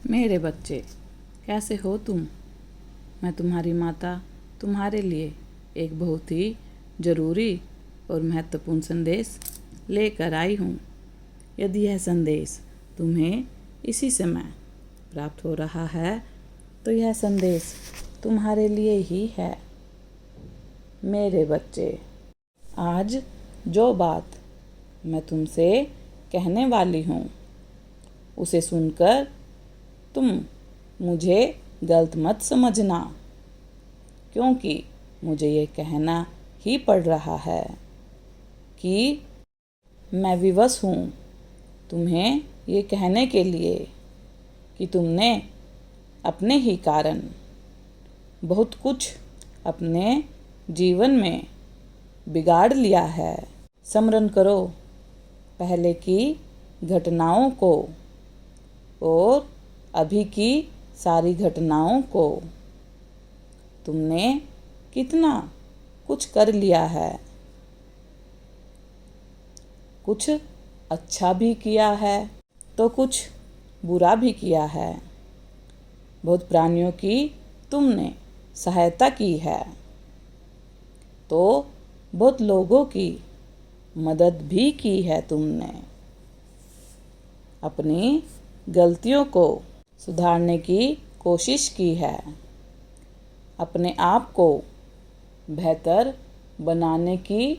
मेरे बच्चे, कैसे हो तुम? मैं तुम्हारी माता तुम्हारे लिए एक बहुत ही ज़रूरी और महत्वपूर्ण संदेश लेकर आई हूँ। यदि यह संदेश तुम्हें इसी समय प्राप्त हो रहा है तो यह संदेश तुम्हारे लिए ही है। मेरे बच्चे, आज जो बात मैं तुमसे कहने वाली हूँ उसे सुनकर तुम मुझे गलत मत समझना, क्योंकि मुझे ये कहना ही पड़ रहा है कि मैं विवश हूँ तुम्हें ये कहने के लिए कि तुमने अपने ही कारण बहुत कुछ अपने जीवन में बिगाड़ लिया है। स्मरण करो पहले की घटनाओं को और अभी की सारी घटनाओं को। तुमने कितना कुछ कर लिया है, कुछ अच्छा भी किया है तो कुछ बुरा भी किया है। बहुत प्राणियों की तुमने सहायता की है तो बहुत लोगों की मदद भी की है तुमने। अपनी गलतियों को सुधारने की कोशिश की है, अपने आप को बेहतर बनाने की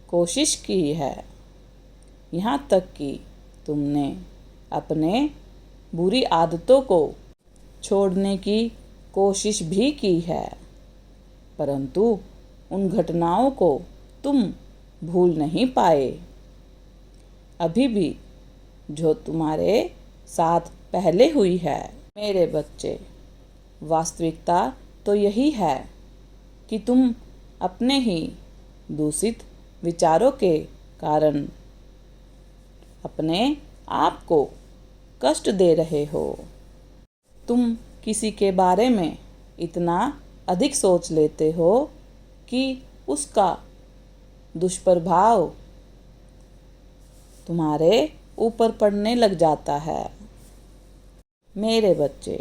कोशिश की है। यहाँ तक कि तुमने अपने बुरी आदतों को छोड़ने की कोशिश भी की है, परंतु उन घटनाओं को तुम भूल नहीं पाए। अभी भी जो तुम्हारे साथ पहले हुई है। मेरे बच्चे, वास्तविकता तो यही है कि तुम अपने ही दूषित विचारों के कारण अपने आप को कष्ट दे रहे हो। तुम किसी के बारे में इतना अधिक सोच लेते हो कि उसका दुष्प्रभाव तुम्हारे ऊपर पड़ने लग जाता है। मेरे बच्चे,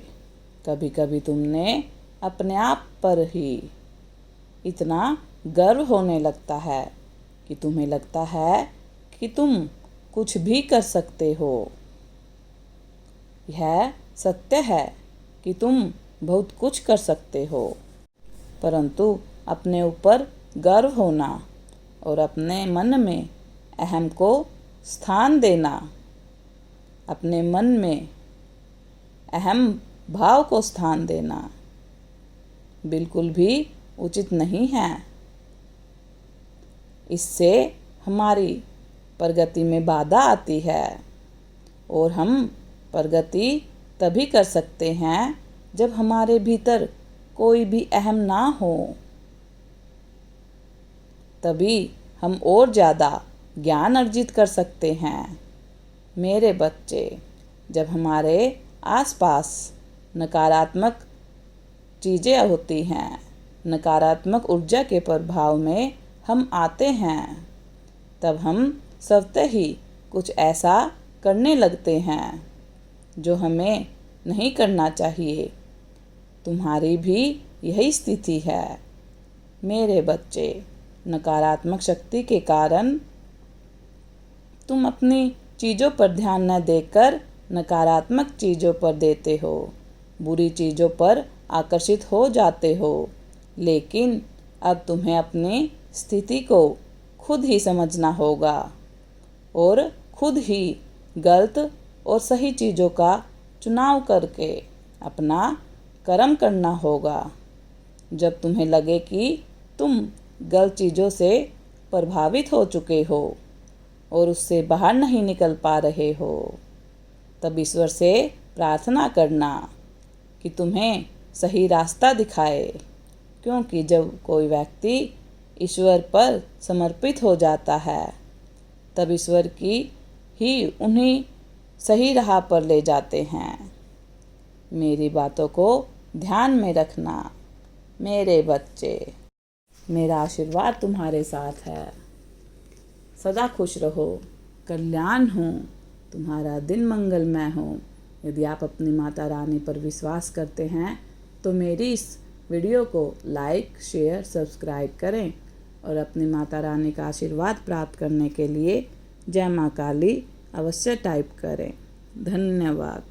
कभी कभी तुमने अपने आप पर ही इतना गर्व होने लगता है कि तुम्हें लगता है कि तुम कुछ भी कर सकते हो। यह सत्य है कि तुम बहुत कुछ कर सकते हो, परंतु अपने ऊपर गर्व होना और अपने मन में अहम को स्थान देना, अपने मन में अहम भाव को स्थान देना बिल्कुल भी उचित नहीं है। इससे हमारी प्रगति में बाधा आती है और हम प्रगति तभी कर सकते हैं जब हमारे भीतर कोई भी अहम ना हो। तभी हम और ज़्यादा ज्ञान अर्जित कर सकते हैं। मेरे बच्चे, जब हमारे आसपास नकारात्मक चीज़ें होती हैं, नकारात्मक ऊर्जा के प्रभाव में हम आते हैं, तब हम स्वतः ही कुछ ऐसा करने लगते हैं जो हमें नहीं करना चाहिए। तुम्हारी भी यही स्थिति है। मेरे बच्चे, नकारात्मक शक्ति के कारण तुम अपनी चीज़ों पर ध्यान न देकर नकारात्मक चीज़ों पर देते हो, बुरी चीज़ों पर आकर्षित हो जाते हो। लेकिन अब तुम्हें अपनी स्थिति को खुद ही समझना होगा और खुद ही गलत और सही चीज़ों का चुनाव करके अपना कर्म करना होगा। जब तुम्हें लगे कि तुम गलत चीज़ों से प्रभावित हो चुके हो और उससे बाहर नहीं निकल पा रहे हो, तब ईश्वर से प्रार्थना करना कि तुम्हें सही रास्ता दिखाए, क्योंकि जब कोई व्यक्ति ईश्वर पर समर्पित हो जाता है तब ईश्वर की ही उन्हीं सही राह पर ले जाते हैं। मेरी बातों को ध्यान में रखना। मेरे बच्चे, मेरा आशीर्वाद तुम्हारे साथ है। सदा खुश रहो, कल्याण हो, तुम्हारा दिन मंगलमय हो। यदि आप अपनी माता रानी पर विश्वास करते हैं तो मेरी इस वीडियो को लाइक, शेयर, सब्सक्राइब करें और अपनी माता रानी का आशीर्वाद प्राप्त करने के लिए जय माँ काली अवश्य टाइप करें। धन्यवाद।